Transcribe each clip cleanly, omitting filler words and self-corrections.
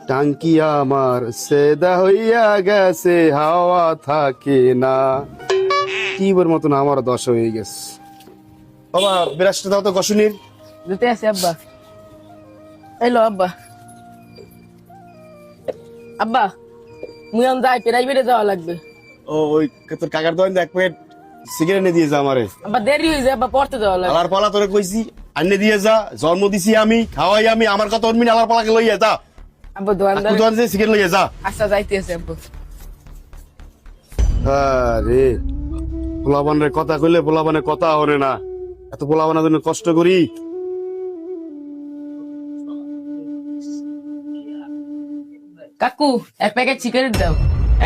টাঙ্কি আমার সেদা হইয়া গেছে, হাওয়া থাকে না। টিউবের মতন আমার দশ হয়ে গেছে। বাবা বিরাশটা দাও তো গসুনির। দিতে আছে আব্বা। এলো আব্বা। আব্বা মুই আম যাই প্রাইভেটে যাওয়া লাগবে। ও ওই তোর কাকার দোকান এক প্যাকেট সিগারেট এনে দিয়ে যা আমারে। আব্বা দেরি হয়ে যায়, আব্বা পড়তে যাওয়া লাগবে। আলার পালা তোরে কইছি আনে দিয়ে যা, জন্ম দিছি আমি, খাওয়াই আমি, আমার কথা অন্যমিন আলার পালাকে লইয়া যা। আব্বা দোকানদার দোকান যে সিগারেট লইয়া যা। আচ্ছা যাইতে আছে আব্বা। আরে পোলাবানের কথা কইলে পোলাবানের কথা হরে না, এত পোলাবানের জন্য কষ্ট করি। কাকু এক প্যাকেট সিগারেট দাও।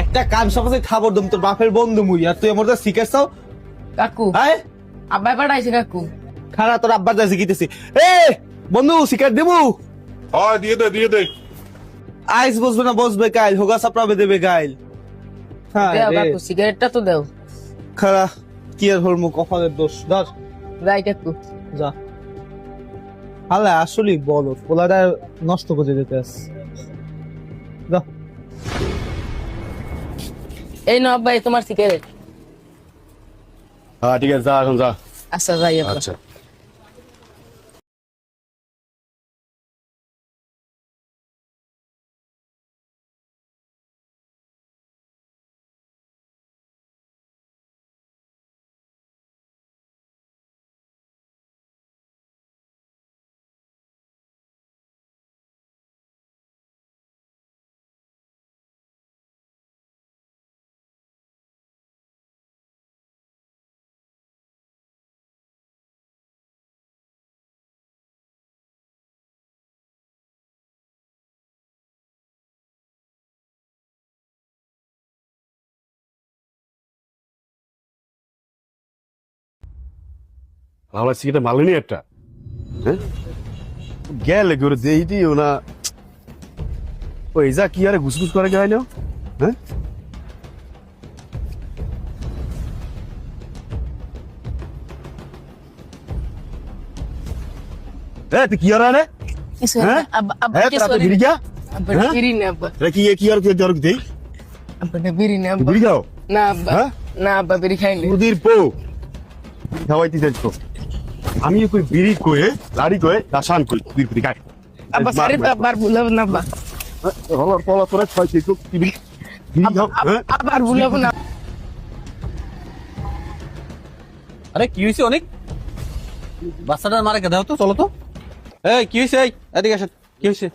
একটা কাম সকালে খাবার দম, তোর বাপের বন্ধু মুই, আর তুই আমার শিখেছ চাও? কাকু হ্যাঁ আব্বাই পাঠাইছে কাকু। খানা তোর আব্বার যা শিখিতেছি। এ বন্ধু সিগারেট দেবো? হ্যাঁ দিয়ে দে দিয়ে দে। আইস বসবে না বসবে গাইল, হোগা সাপড়াবে দেবে গাইল। হ্যাঁ দাও রে। কাকু সিগারেটটা তো দাও। খারা কি আর হল মুখ, কপালের দোষ। ধর যাই কাকু। যা। হালা আসলেই বলো, পোলাটা নষ্ট করে দিতে আস। যা। এই নাও আব্বা, এই তোমার সিগারেট। হ্যাঁ ঠিক আছে, যা এখন যা। আচ্ছা যাই আব্বা। আচ্ছা আমার সিগারেট মালেনি একটা, হ্যাঁ গেলে করে দেই দিও না। ওই যা কি আরে ঘুসঘুস করে গেল, হ্যাঁ তুই কি আর আনে, কিছু হ্যাঁ? না, আব্বা আব্বা হ্যাঁ কিছু তোরা না। বিড়ি খা, আব্বা হ্যাঁ? বিড়ি না আব্বা। কি কি আর কি দরক দেই, আব্বা বিড়ি না আব্বা। বিড়ি খাও, না আব্বা হ্যাঁ? না আব্বা বিড়ি খাইনি। মুদির পো খাওয়াইতে যাইতো। আমি কই বিড়ি কয়ে লাড়ি কয়ে দাসান কই বিড়ি বিড়ি খাই। আব্বা সারি তো আব্বার ভুল হবে না আব্বা। হলার পলা তোরা খাইতে তো বিড়ি বিড়ি খাও, হ্যাঁ আবার ভুল হবে না। আরে কি হয়েছে অনেক? বাচ্চাটা মারা কে দাও তো, চলো তো। এই কি হয়েছে? এই এদিকে আসেন, কি হয়েছে?